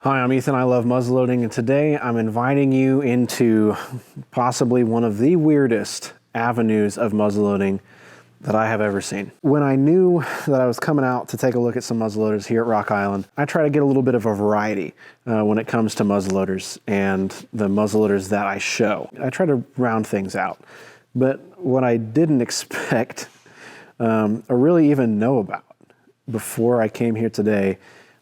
Hi, I'm Ethan. I love muzzleloading, and today I'm inviting you into possibly one of the weirdest avenues of muzzleloading that I have ever seen. When I knew that I was coming out to take a look at some muzzleloaders here at Rock Island, I try to get a little bit of a variety when it comes to muzzleloaders and the muzzleloaders that I show. I try to round things out. But what I didn't expect or really even know about before I came here today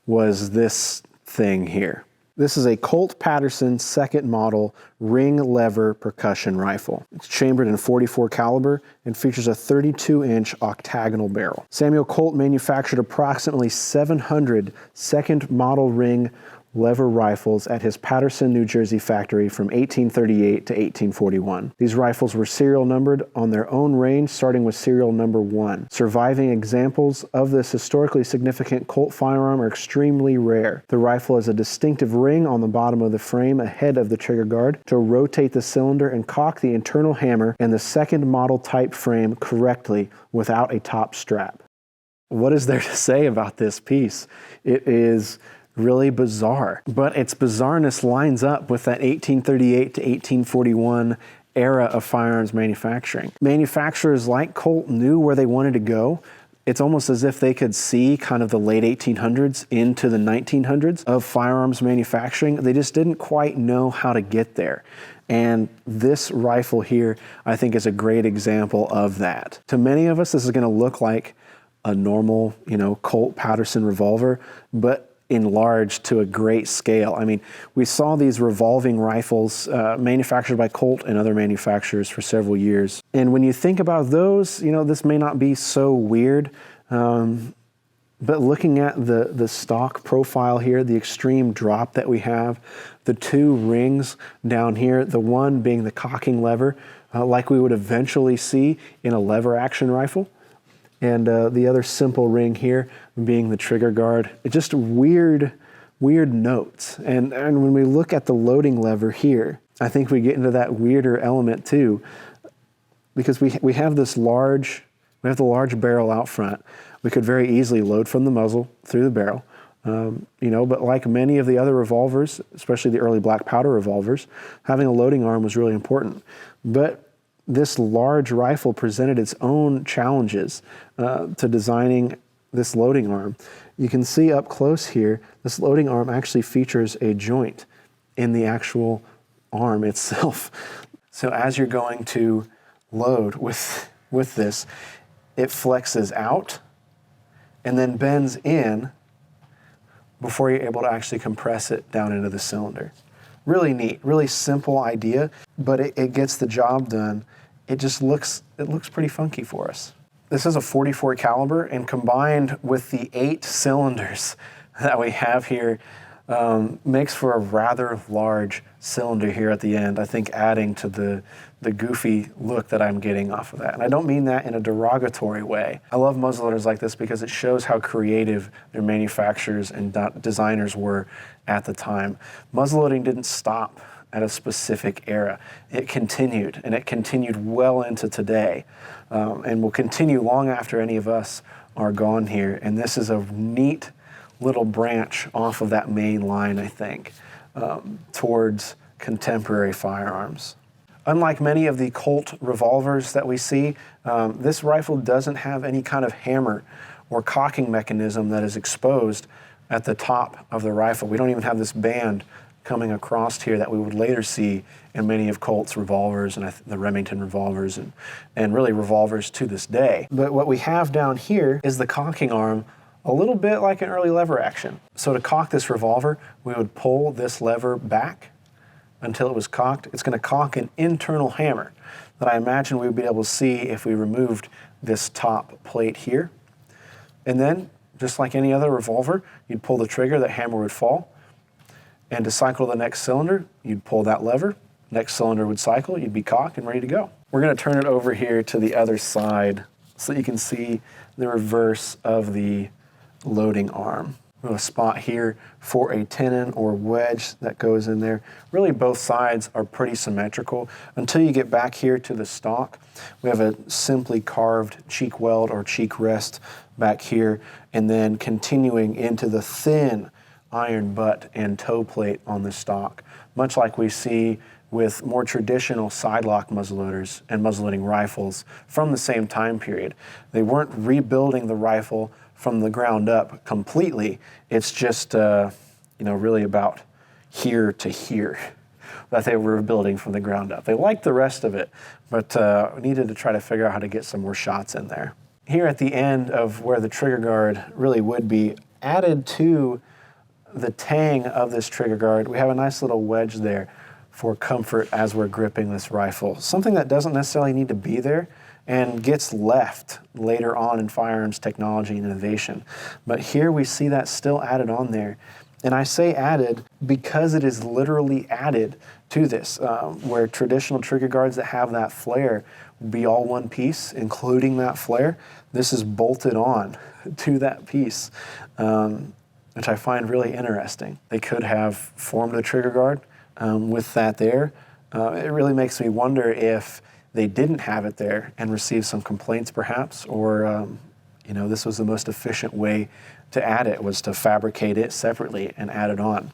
was this thing here. This is a Colt Paterson second model ring lever percussion rifle. It's chambered in .44 caliber and features a 32-inch octagonal barrel. Samuel Colt manufactured approximately 700 second model ring lever rifles at his Paterson, New Jersey factory from 1838 to 1841. These rifles were serial numbered on their own range, starting with serial number 1. Surviving examples of this historically significant Colt firearm are extremely rare. The rifle has a distinctive ring on the bottom of the frame ahead of the trigger guard to rotate the cylinder and cock the internal hammer and the second model type frame correctly without a top strap. What is there to say about this piece? It is really bizarre, but its bizarreness lines up with that 1838 to 1841 era of firearms manufacturing. Manufacturers like Colt knew where they wanted to go. It's almost as if they could see kind of the late 1800s into the 1900s of firearms manufacturing. They just didn't quite know how to get there. And this rifle here, I think, is a great example of that. To many of us, this is going to look like a normal, Colt Paterson revolver, but enlarged to a great scale. I mean, we saw these revolving rifles manufactured by Colt and other manufacturers for several years. And when you think about those, this may not be so weird, but looking at the stock profile here, the extreme drop that we have, the two rings down here, the one being the cocking lever, like we would eventually see in a lever action rifle, and the other simple ring here being the trigger guard. It's just weird notes. And when we look at the loading lever here, I think we get into that weirder element too, because we have the large barrel out front. We could very easily load from the muzzle through the barrel, but like many of the other revolvers, especially the early black powder revolvers, having a loading arm was really important. But this large rifle presented its own challenges to designing this loading arm. You can see up close here, this loading arm actually features a joint in the actual arm itself. So as you're going to load with this, it flexes out and then bends in before you're able to actually compress it down into the cylinder. Really neat, really simple idea, but it gets the job done. It looks pretty funky for us. This is a .44 caliber, and combined with the 8 cylinders that we have here, makes for a rather large cylinder here at the end, I think adding to the goofy look that I'm getting off of that. And I don't mean that in a derogatory way. I love muzzleloaders like this because it shows how creative their manufacturers and designers were at the time. Muzzleloading didn't stop at a specific era. It continued, and it continued well into today, and will continue long after any of us are gone here. And this is a neat little branch off of that main line, I think, towards contemporary firearms. Unlike many of the Colt revolvers that we see, this rifle doesn't have any kind of hammer or cocking mechanism that is exposed at the top of the rifle. We don't even have this band coming across here that we would later see in many of Colt's revolvers and the Remington revolvers and really revolvers to this day. But what we have down here is the cocking arm, a little bit like an early lever action. So to cock this revolver, we would pull this lever back until it was cocked. It's going to cock an internal hammer that I imagine we would be able to see if we removed this top plate here. And then, just like any other revolver, you'd pull the trigger, that hammer would fall. And to cycle the next cylinder, you'd pull that lever, next cylinder would cycle, you'd be cocked and ready to go. We're going to turn it over here to the other side so that you can see the reverse of the loading arm. We have a spot here for a tenon or wedge that goes in there. Really both sides are pretty symmetrical until you get back here to the stock. We have a simply carved cheek weld or cheek rest back here, and then continuing into the thin iron butt and toe plate on the stock, much like we see with more traditional sidelock muzzleloaders and muzzleloading rifles from the same time period. They weren't rebuilding the rifle from the ground up completely. It's just really about here to here that they were building from the ground up. They liked the rest of it, but needed to try to figure out how to get some more shots in there. Here at the end of where the trigger guard really would be, added to the tang of this trigger guard, we have a nice little wedge there for comfort as we're gripping this rifle. Something that doesn't necessarily need to be there and gets left later on in firearms technology and innovation. But here we see that still added on there. And I say added because it is literally added to this, where traditional trigger guards that have that flare would be all one piece, including that flare. This is bolted on to that piece, which I find really interesting. They could have formed a trigger guard with that there. It really makes me wonder if they didn't have it there and received some complaints perhaps, or this was the most efficient way to add it, was to fabricate it separately and add it on.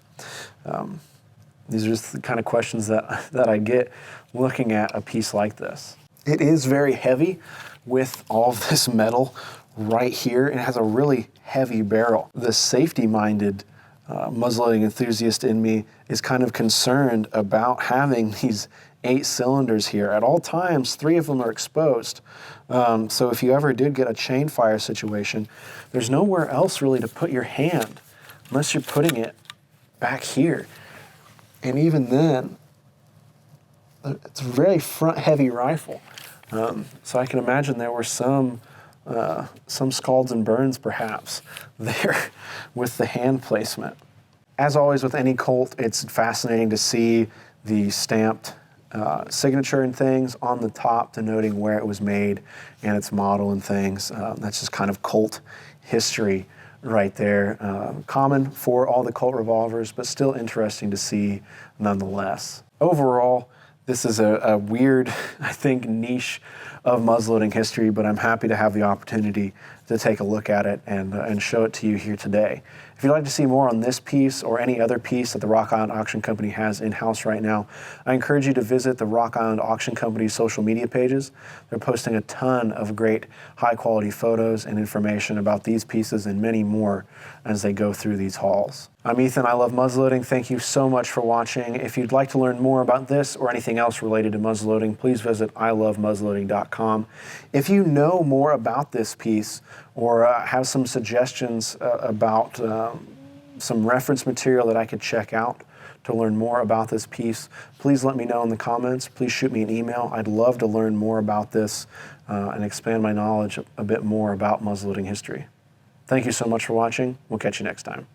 These are just the kind of questions that I get looking at a piece like this. It is very heavy with all of this metal right here, and it has a really heavy barrel. The safety-minded muzzleloading enthusiast in me is kind of concerned about having these 8 cylinders here. At all times, 3 of them are exposed. So if you ever did get a chain fire situation, there's nowhere else really to put your hand unless you're putting it back here. And even then, it's a very front heavy rifle. So I can imagine there were some scalds and burns perhaps there with the hand placement. As always with any Colt, it's fascinating to see the stamped signature and things on the top denoting where it was made and its model and things. That's just kind of Colt history right there. Common for all the Colt revolvers, but still interesting to see nonetheless. Overall, this is a weird, I think, niche of muzzleloading history, but I'm happy to have the opportunity to take a look at it and show it to you here today. If you'd like to see more on this piece or any other piece that the Rock Island Auction Company has in-house right now, I encourage you to visit the Rock Island Auction Company's social media pages. They're posting a ton of great high-quality photos and information about these pieces and many more as they go through these hauls. I'm Ethan, I love muzzleloading. Thank you so much for watching. If you'd like to learn more about this or anything else related to muzzleloading, please visit ilovemuzzleloading.com. If you know more about this piece or have some suggestions about some reference material that I could check out to learn more about this piece, please let me know in the comments. Please shoot me an email. I'd love to learn more about this and expand my knowledge a bit more about muzzleloading history. Thank you so much for watching. We'll catch you next time.